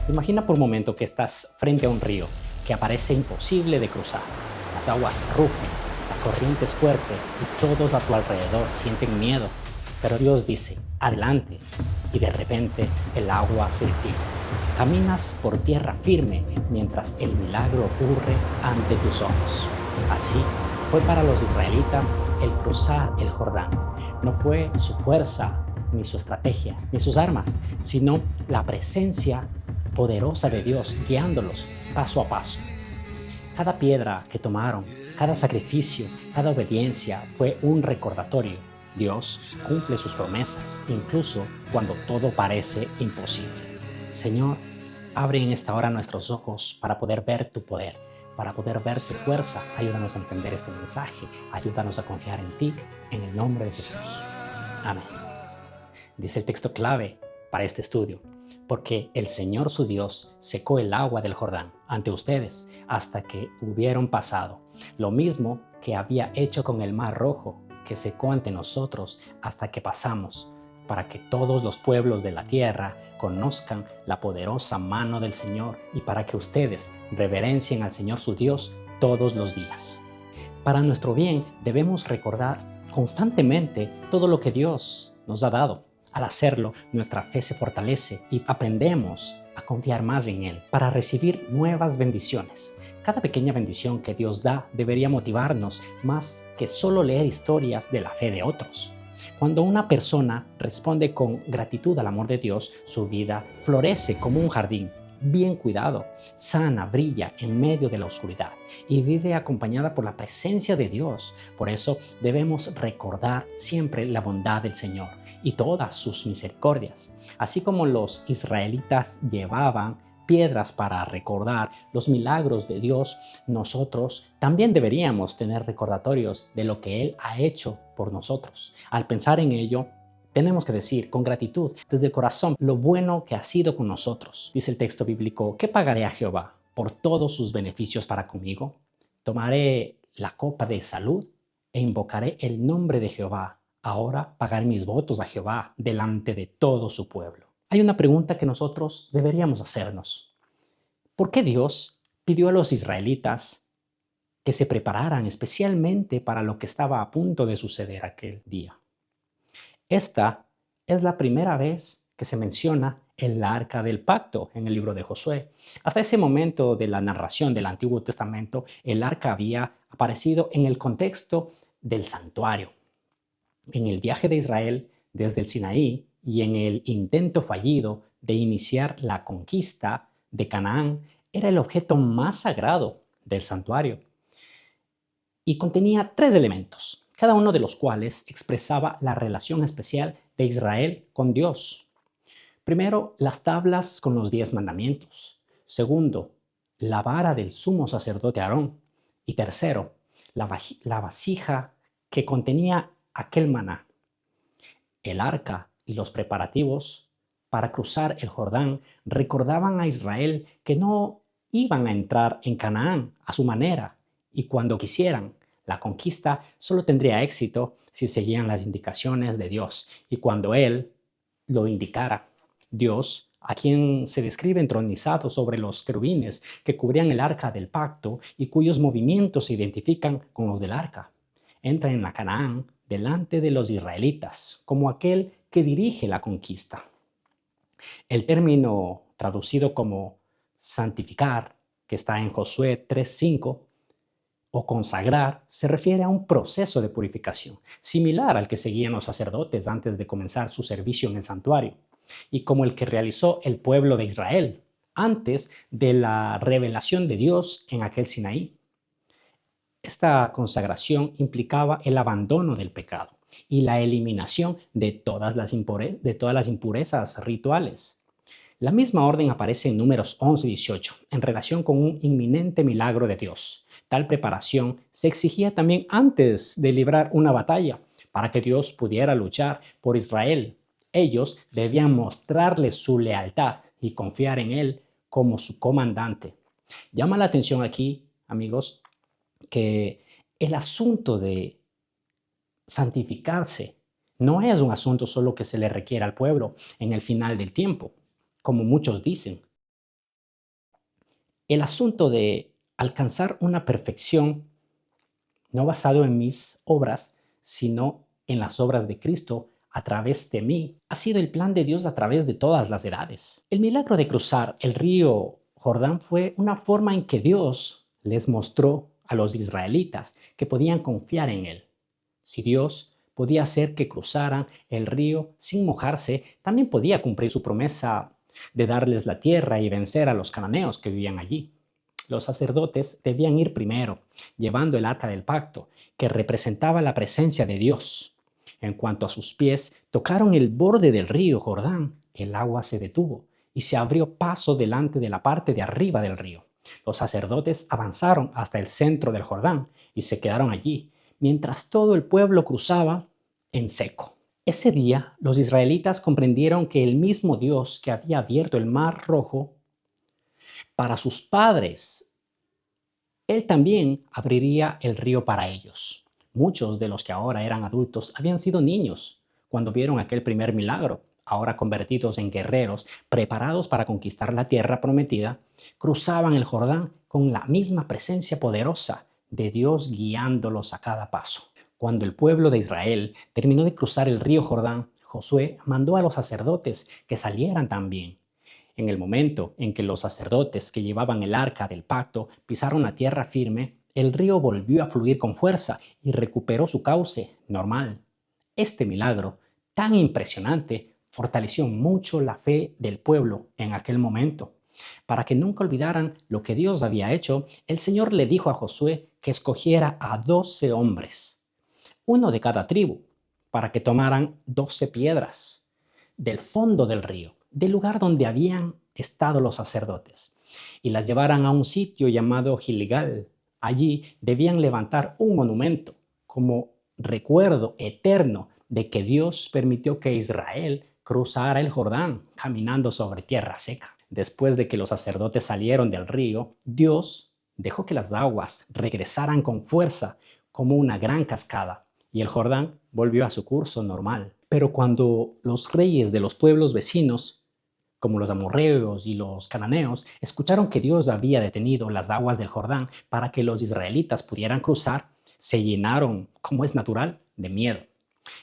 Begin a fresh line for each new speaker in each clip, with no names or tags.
Imagina por un momento que estás frente a un río que aparece imposible de cruzar. Las aguas rugen, la corriente es fuerte y todos a tu alrededor sienten miedo. Pero Dios dice, adelante, y de repente el agua se detiene. Caminas por tierra firme mientras el milagro ocurre ante tus ojos. Así fue para los israelitas el cruzar el Jordán. No fue su fuerza, ni su estrategia, ni sus armas, sino la presencia poderosa de Dios guiándolos paso a paso. Cada piedra que tomaron, cada sacrificio, cada obediencia fue un recordatorio. Dios cumple sus promesas, incluso cuando todo parece imposible. Señor, abre en esta hora nuestros ojos para poder ver tu poder, para poder ver tu fuerza. Ayúdanos a entender este mensaje, ayúdanos a confiar en ti, en el nombre de Jesús. Amén. Dice el texto clave para este estudio: porque el Señor su Dios secó el agua del Jordán ante ustedes hasta que hubieron pasado, lo mismo que había hecho con el Mar Rojo, que secó ante nosotros hasta que pasamos, para que todos los pueblos de la tierra conozcan la poderosa mano del Señor y para que ustedes reverencien al Señor su Dios todos los días. Para nuestro bien debemos recordar constantemente todo lo que Dios nos ha dado. Al hacerlo, nuestra fe se fortalece y aprendemos a confiar más en Él para recibir nuevas bendiciones. Cada pequeña bendición que Dios da debería motivarnos más que solo leer historias de la fe de otros. Cuando una persona responde con gratitud al amor de Dios, su vida florece como un jardín bien cuidado, sana, brilla en medio de la oscuridad y vive acompañada por la presencia de Dios. Por eso debemos recordar siempre la bondad del Señor y todas sus misericordias. Así como los israelitas llevaban piedras para recordar los milagros de Dios, nosotros también deberíamos tener recordatorios de lo que Él ha hecho por nosotros. Al pensar en ello, tenemos que decir con gratitud desde el corazón lo bueno que ha sido con nosotros. Dice el texto bíblico: ¿qué pagaré a Jehová por todos sus beneficios para conmigo? Tomaré la copa de salud e invocaré el nombre de Jehová. Ahora pagaré mis votos a Jehová delante de todo su pueblo. Hay una pregunta que nosotros deberíamos hacernos. ¿Por qué Dios pidió a los israelitas que se prepararan especialmente para lo que estaba a punto de suceder aquel día? Esta es la primera vez que se menciona el arca del pacto en el libro de Josué. Hasta ese momento de la narración del Antiguo Testamento, el arca había aparecido en el contexto del santuario. En el viaje de Israel desde el Sinaí y en el intento fallido de iniciar la conquista de Canaán, era el objeto más sagrado del santuario y contenía 3 elementos, cada uno de los cuales expresaba la relación especial de Israel con Dios. Primero, las tablas con los 10 mandamientos. Segundo, la vara del sumo sacerdote Aarón. Y tercero, la vasija que contenía aquel maná. El arca y los preparativos para cruzar el Jordán recordaban a Israel que no iban a entrar en Canaán a su manera y cuando quisieran. La conquista solo tendría éxito si seguían las indicaciones de Dios y cuando Él lo indicara. Dios, a quien se describe entronizado sobre los querubines que cubrían el arca del pacto y cuyos movimientos se identifican con los del arca, entra en la Canaán delante de los israelitas como aquel que dirige la conquista. El término traducido como santificar, que está en Josué 3:5, o consagrar, se refiere a un proceso de purificación, similar al que seguían los sacerdotes antes de comenzar su servicio en el santuario, y como el que realizó el pueblo de Israel antes de la revelación de Dios en aquel Sinaí. Esta consagración implicaba el abandono del pecado y la eliminación de todas las impurezas rituales. La misma orden aparece en Números 11:18, en relación con un inminente milagro de Dios. Tal preparación se exigía también antes de librar una batalla, para que Dios pudiera luchar por Israel. Ellos debían mostrarle su lealtad y confiar en Él como su comandante. Llama la atención aquí, amigos, que el asunto de santificarse no es un asunto solo que se le requiere al pueblo en el final del tiempo, como muchos dicen. El asunto de alcanzar una perfección no basado en mis obras, sino en las obras de Cristo a través de mí, ha sido el plan de Dios a través de todas las edades. El milagro de cruzar el río Jordán fue una forma en que Dios les mostró a los israelitas que podían confiar en Él. Si Dios podía hacer que cruzaran el río sin mojarse, también podía cumplir su promesa de darles la tierra y vencer a los cananeos que vivían allí. Los sacerdotes debían ir primero, llevando el arca del pacto, que representaba la presencia de Dios. En cuanto a sus pies tocaron el borde del río Jordán, el agua se detuvo y se abrió paso delante de la parte de arriba del río. Los sacerdotes avanzaron hasta el centro del Jordán y se quedaron allí, mientras todo el pueblo cruzaba en seco. Ese día los israelitas comprendieron que el mismo Dios que había abierto el mar rojo para sus padres, Él también abriría el río para ellos. Muchos de los que ahora eran adultos habían sido niños cuando vieron aquel primer milagro. Ahora convertidos en guerreros, preparados para conquistar la tierra prometida, cruzaban el Jordán con la misma presencia poderosa de Dios guiándolos a cada paso. Cuando el pueblo de Israel terminó de cruzar el río Jordán, Josué mandó a los sacerdotes que salieran también. En el momento en que los sacerdotes que llevaban el arca del pacto pisaron la tierra firme, el río volvió a fluir con fuerza y recuperó su cauce normal. Este milagro, tan impresionante, fortaleció mucho la fe del pueblo en aquel momento. Para que nunca olvidaran lo que Dios había hecho, el Señor le dijo a Josué que escogiera a 12 hombres, uno de cada tribu, para que tomaran 12 piedras del fondo del río, del lugar donde habían estado los sacerdotes, y las llevaran a un sitio llamado Gilgal. Allí debían levantar un monumento como recuerdo eterno de que Dios permitió que Israel cruzara el Jordán caminando sobre tierra seca. Después de que los sacerdotes salieron del río, Dios dejó que las aguas regresaran con fuerza como una gran cascada y el Jordán volvió a su curso normal. Pero cuando los reyes de los pueblos vecinos, como los amorreos y los cananeos, escucharon que Dios había detenido las aguas del Jordán para que los israelitas pudieran cruzar, se llenaron, como es natural, de miedo.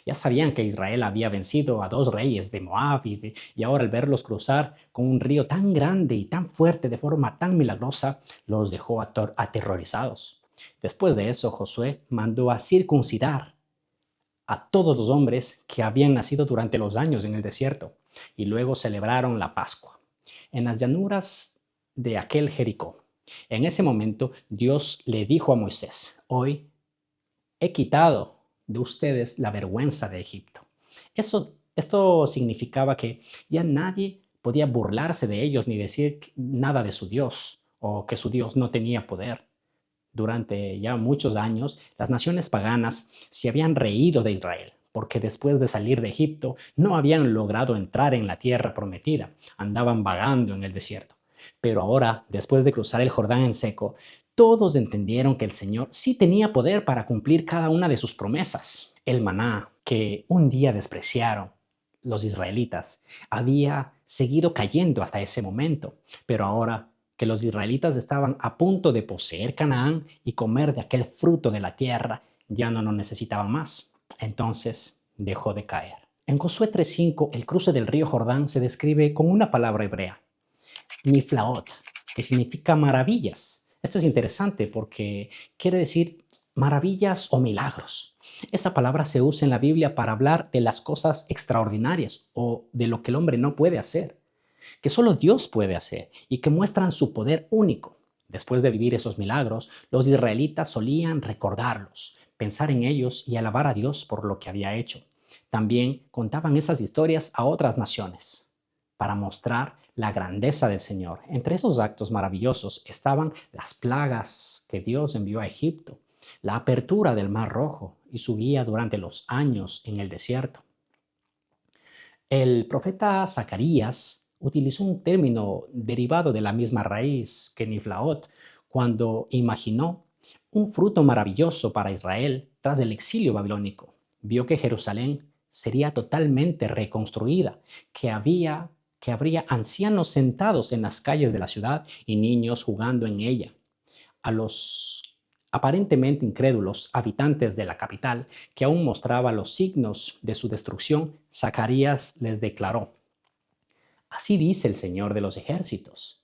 Ya sabían que Israel había vencido a 2 reyes de Moab y ahora al verlos cruzar con un río tan grande y tan fuerte de forma tan milagrosa, los dejó aterrorizados. Después de eso, Josué mandó a circuncidar a todos los hombres que habían nacido durante los años en el desierto, y luego celebraron la Pascua en las llanuras de aquel Jericó. En ese momento Dios le dijo a Moisés: hoy he quitado de ustedes la vergüenza de Egipto. Esto significaba que ya nadie podía burlarse de ellos ni decir nada de su Dios o que su Dios no tenía poder. Durante ya muchos años, las naciones paganas se habían reído de Israel, porque después de salir de Egipto no habían logrado entrar en la tierra prometida, andaban vagando en el desierto. Pero ahora, después de cruzar el Jordán en seco, todos entendieron que el Señor sí tenía poder para cumplir cada una de sus promesas. El maná, que un día despreciaron los israelitas, había seguido cayendo hasta ese momento, pero ahora que los israelitas estaban a punto de poseer Canaán y comer de aquel fruto de la tierra, ya no lo necesitaban más. Entonces dejó de caer. En Josué 3:5, el cruce del río Jordán se describe con una palabra hebrea, Niflaot, que significa maravillas. Esto es interesante porque quiere decir maravillas o milagros. Esa palabra se usa en la Biblia para hablar de las cosas extraordinarias o de lo que el hombre no puede hacer, que solo Dios puede hacer y que muestran su poder único. Después de vivir esos milagros, los israelitas solían recordarlos, pensar en ellos y alabar a Dios por lo que había hecho. También contaban esas historias a otras naciones para mostrar la grandeza del Señor. Entre esos actos maravillosos estaban las plagas que Dios envió a Egipto, la apertura del Mar Rojo y su guía durante los años en el desierto. El profeta Zacarías utilizó un término derivado de la misma raíz que Niflaot cuando imaginó un fruto maravilloso para Israel tras el exilio babilónico. Vio que Jerusalén sería totalmente reconstruida, que que habría ancianos sentados en las calles de la ciudad y niños jugando en ella. A los aparentemente incrédulos habitantes de la capital, que aún mostraba los signos de su destrucción, Zacarías les declaró: Así dice el Señor de los ejércitos.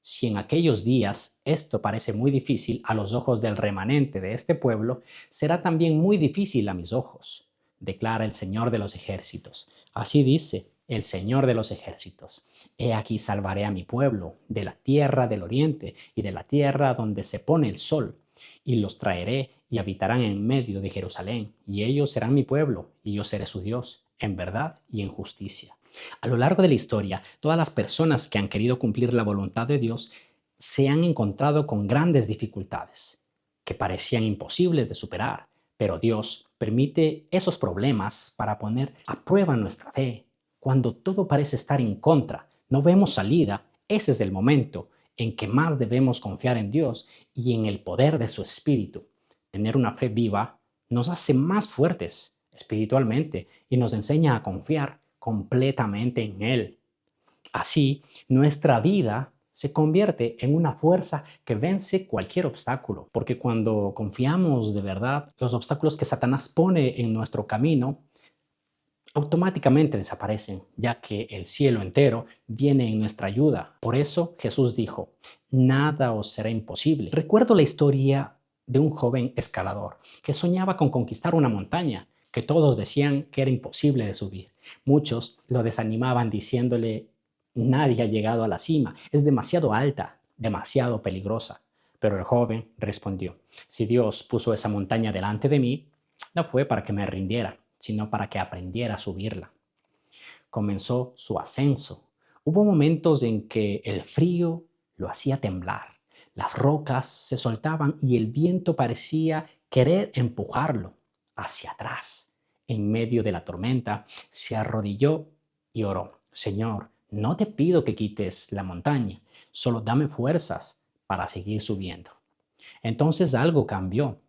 Si en aquellos días esto parece muy difícil a los ojos del remanente de este pueblo, será también muy difícil a mis ojos, declara el Señor de los ejércitos. Así dice el Señor de los ejércitos. He aquí salvaré a mi pueblo de la tierra del oriente y de la tierra donde se pone el sol, y los traeré y habitarán en medio de Jerusalén, y ellos serán mi pueblo, y yo seré su Dios, en verdad y en justicia. A lo largo de la historia, todas las personas que han querido cumplir la voluntad de Dios se han encontrado con grandes dificultades que parecían imposibles de superar, pero Dios permite esos problemas para poner a prueba nuestra fe. Cuando todo parece estar en contra, no vemos salida, ese es el momento en que más debemos confiar en Dios y en el poder de su Espíritu. Tener una fe viva nos hace más fuertes espiritualmente y nos enseña a confiar completamente en Él. Así, nuestra vida se convierte en una fuerza que vence cualquier obstáculo, porque cuando confiamos de verdad, los obstáculos que Satanás pone en nuestro camino automáticamente desaparecen, ya que el cielo entero viene en nuestra ayuda. Por eso Jesús dijo: nada os será imposible. Recuerdo la historia de un joven escalador que soñaba con conquistar una montaña que todos decían que era imposible de subir. Muchos lo desanimaban diciéndole: nadie ha llegado a la cima, es demasiado alta, demasiado peligrosa. Pero el joven respondió: si Dios puso esa montaña delante de mí, no fue para que me rindiera, sino para que aprendiera a subirla. Comenzó su ascenso. Hubo momentos en que el frío lo hacía temblar, las rocas se soltaban y el viento parecía querer empujarlo hacia atrás. En medio de la tormenta, se arrodilló y oró: Señor, no te pido que quites la montaña, solo dame fuerzas para seguir subiendo. Entonces algo cambió.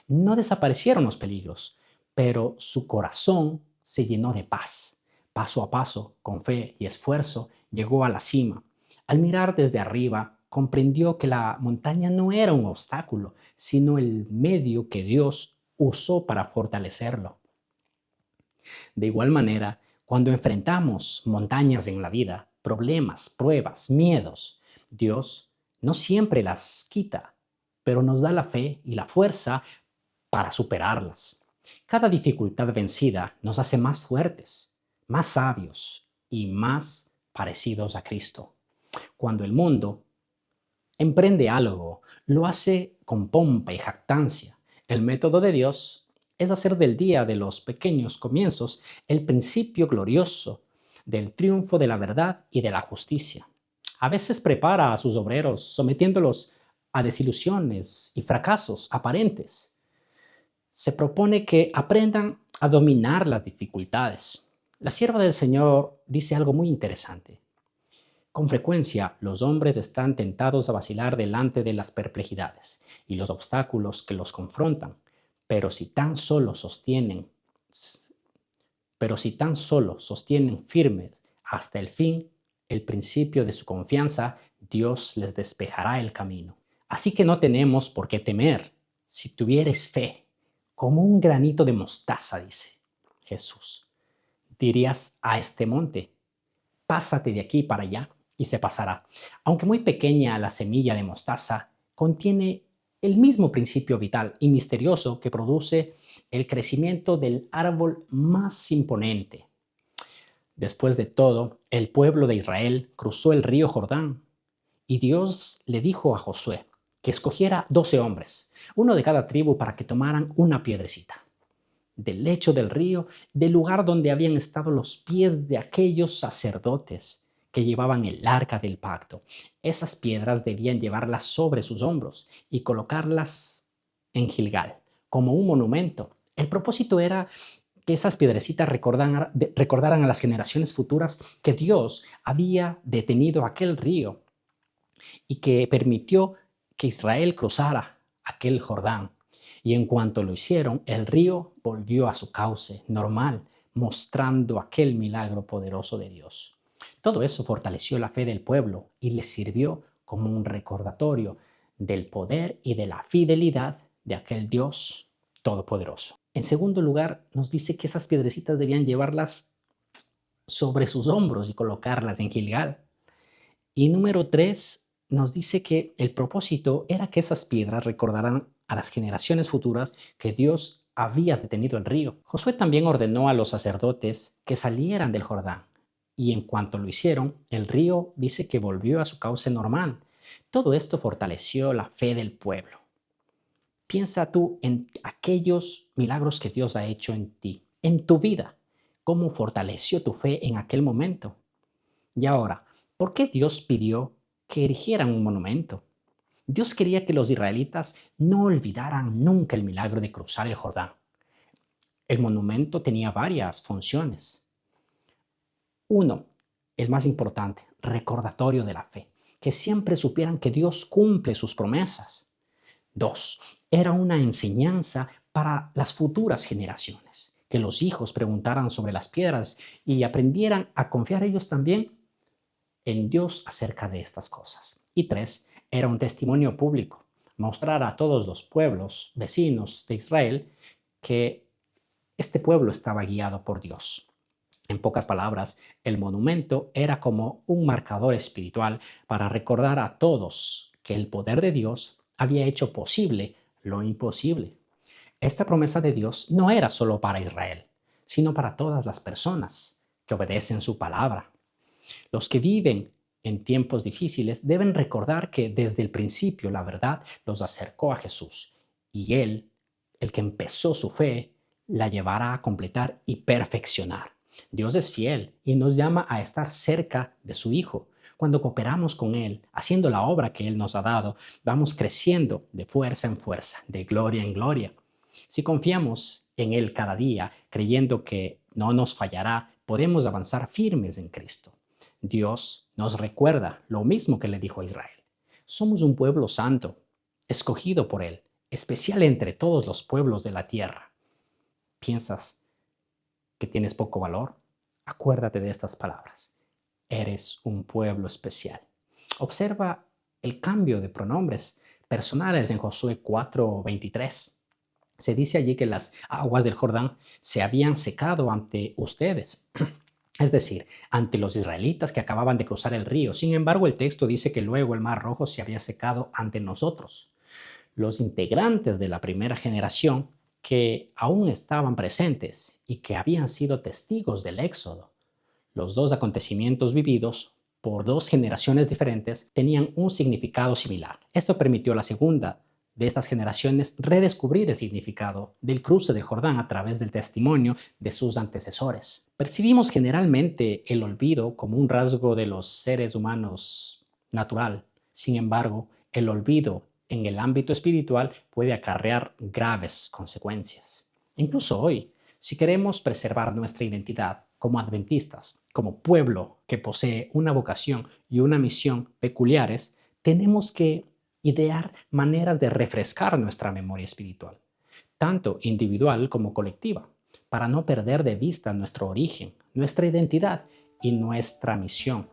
No desaparecieron los peligros, pero su corazón se llenó de paz. Paso a paso, con fe y esfuerzo, llegó a la cima. Al mirar desde arriba, comprendió que la montaña no era un obstáculo, sino el medio que Dios usó para fortalecerlo. De igual manera, cuando enfrentamos montañas en la vida, problemas, pruebas, miedos, Dios no siempre las quita, pero nos da la fe y la fuerza para superarlas. Cada dificultad vencida nos hace más fuertes, más sabios y más parecidos a Cristo. Cuando el mundo emprende algo, lo hace con pompa y jactancia. El método de Dios es hacer del día de los pequeños comienzos el principio glorioso del triunfo de la verdad y de la justicia. A veces prepara a sus obreros sometiéndolos a desilusiones y fracasos aparentes. Se propone que aprendan a dominar las dificultades. La sierva del Señor dice algo muy interesante. Con frecuencia, los hombres están tentados a vacilar delante de las perplejidades y los obstáculos que los confrontan, pero si tan solo sostienen firmes hasta el fin el principio de su confianza, Dios les despejará el camino. Así que no tenemos por qué temer si tuvieres fe, como un granito de mostaza, dice Jesús. Dirías a este monte: pásate de aquí para allá, y se pasará. Aunque muy pequeña, la semilla de mostaza contiene el mismo principio vital y misterioso que produce el crecimiento del árbol más imponente. Después de todo, el pueblo de Israel cruzó el río Jordán y Dios le dijo a Josué que escogiera 12 hombres, uno de cada tribu, para que tomaran una piedrecita del lecho del río, del lugar donde habían estado los pies de aquellos sacerdotes que llevaban el arca del pacto. Esas piedras debían llevarlas sobre sus hombros y colocarlas en Gilgal como un monumento. El propósito era que esas piedrecitas recordaran a las generaciones futuras que Dios había detenido aquel río y que permitió que Israel cruzara aquel Jordán. Y en cuanto lo hicieron, el río volvió a su cauce normal, mostrando aquel milagro poderoso de Dios. Todo eso fortaleció la fe del pueblo y les sirvió como un recordatorio del poder y de la fidelidad de aquel Dios todopoderoso. En segundo lugar, nos dice que esas piedrecitas debían llevarlas sobre sus hombros y colocarlas en Gilgal. Y número 3 nos dice que el propósito era que esas piedras recordaran a las generaciones futuras que Dios había detenido el río. Josué también ordenó a los sacerdotes que salieran del Jordán. Y en cuanto lo hicieron, el río dice que volvió a su cauce normal. Todo esto fortaleció la fe del pueblo. Piensa tú en aquellos milagros que Dios ha hecho en ti, en tu vida. ¿Cómo fortaleció tu fe en aquel momento? Y ahora, ¿por qué Dios pidió que erigieran un monumento? Dios quería que los israelitas no olvidaran nunca el milagro de cruzar el Jordán. El monumento tenía varias funciones. Uno, el más importante, recordatorio de la fe, que siempre supieran que Dios cumple sus promesas. Dos, era una enseñanza para las futuras generaciones, que los hijos preguntaran sobre las piedras y aprendieran a confiar ellos también en Dios acerca de estas cosas. Y tres, era un testimonio público, mostrar a todos los pueblos vecinos de Israel que este pueblo estaba guiado por Dios. En pocas palabras, el monumento era como un marcador espiritual para recordar a todos que el poder de Dios había hecho posible lo imposible. Esta promesa de Dios no era solo para Israel, sino para todas las personas que obedecen su palabra. Los que viven en tiempos difíciles deben recordar que desde el principio la verdad los acercó a Jesús y Él, el que empezó su fe, la llevará a completar y perfeccionar. Dios es fiel y nos llama a estar cerca de su Hijo. Cuando cooperamos con Él, haciendo la obra que Él nos ha dado, vamos creciendo de fuerza en fuerza, de gloria en gloria. Si confiamos en Él cada día, creyendo que no nos fallará, podemos avanzar firmes en Cristo. Dios nos recuerda lo mismo que le dijo a Israel. Somos un pueblo santo, escogido por Él, especial entre todos los pueblos de la tierra. ¿Piensas que tienes poco valor? Acuérdate de estas palabras. Eres un pueblo especial. Observa el cambio de pronombres personales en Josué 4:23. Se dice allí que las aguas del Jordán se habían secado ante ustedes, es decir, ante los israelitas que acababan de cruzar el río. Sin embargo, el texto dice que luego el Mar Rojo se había secado ante nosotros. Los integrantes de la primera generación que aún estaban presentes y que habían sido testigos del Éxodo. Los dos acontecimientos vividos por dos generaciones diferentes tenían un significado similar. Esto permitió a la segunda de estas generaciones redescubrir el significado del cruce del Jordán a través del testimonio de sus antecesores. Percibimos generalmente el olvido como un rasgo de los seres humanos natural. Sin embargo, el olvido en el ámbito espiritual puede acarrear graves consecuencias. Incluso hoy, si queremos preservar nuestra identidad como adventistas, como pueblo que posee una vocación y una misión peculiares, tenemos que idear maneras de refrescar nuestra memoria espiritual, tanto individual como colectiva, para no perder de vista nuestro origen, nuestra identidad y nuestra misión.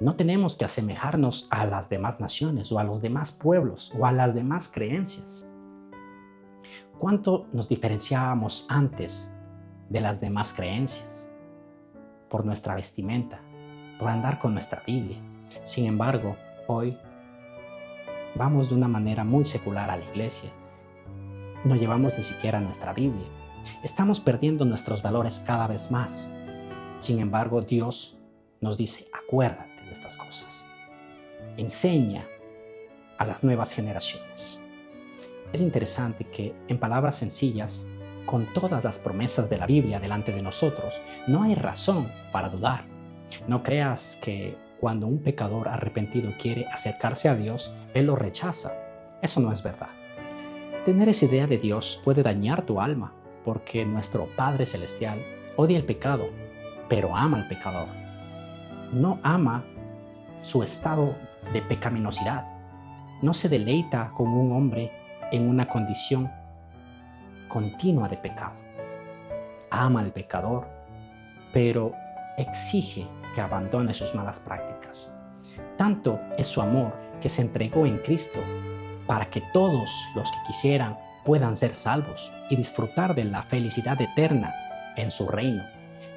No tenemos que asemejarnos a las demás naciones o a los demás pueblos o a las demás creencias. ¿Cuánto nos diferenciábamos antes de las demás creencias? Por nuestra vestimenta, por andar con nuestra Biblia. Sin embargo, hoy vamos de una manera muy secular a la iglesia. No llevamos ni siquiera nuestra Biblia. Estamos perdiendo nuestros valores cada vez más. Sin embargo, Dios nos dice, acuérdate de estas cosas. Enseña a las nuevas generaciones. Es interesante que en palabras sencillas, con todas las promesas de la Biblia delante de nosotros, no hay razón para dudar. No creas que cuando un pecador arrepentido quiere acercarse a Dios, Él lo rechaza. Eso no es verdad. Tener esa idea de Dios puede dañar tu alma, porque nuestro Padre Celestial odia el pecado, pero ama al pecador. No ama su estado de pecaminosidad. No se deleita con un hombre en una condición continua de pecado. Ama al pecador, pero exige que abandone sus malas prácticas. Tanto es su amor que se entregó en Cristo para que todos los que quisieran puedan ser salvos y disfrutar de la felicidad eterna en su reino.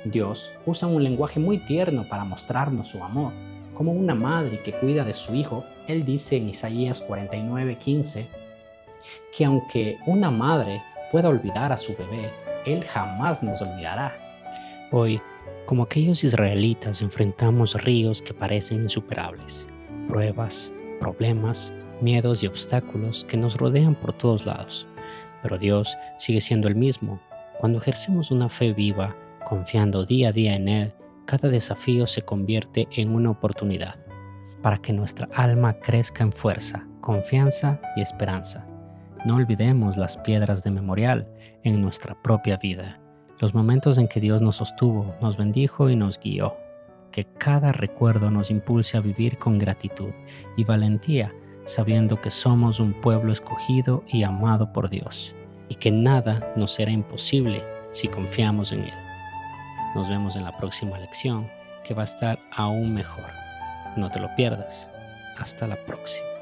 Dios usa un lenguaje muy tierno para mostrarnos su amor. Como una madre que cuida de su hijo, Él dice en Isaías 49:15 que aunque una madre pueda olvidar a su bebé, Él jamás nos olvidará. Hoy, como aquellos israelitas, enfrentamos ríos que parecen insuperables, pruebas, problemas, miedos y obstáculos que nos rodean por todos lados. Pero Dios sigue siendo el mismo. Cuando ejercemos una fe viva, confiando día a día en Él, cada desafío se convierte en una oportunidad para que nuestra alma crezca en fuerza, confianza y esperanza. No olvidemos las piedras de memorial en nuestra propia vida, los momentos en que Dios nos sostuvo, nos bendijo y nos guió. Que cada recuerdo nos impulse a vivir con gratitud y valentía, sabiendo que somos un pueblo escogido y amado por Dios, y que nada nos será imposible si confiamos en Él. Nos vemos en la próxima lección, que va a estar aún mejor. No te lo pierdas. Hasta la próxima.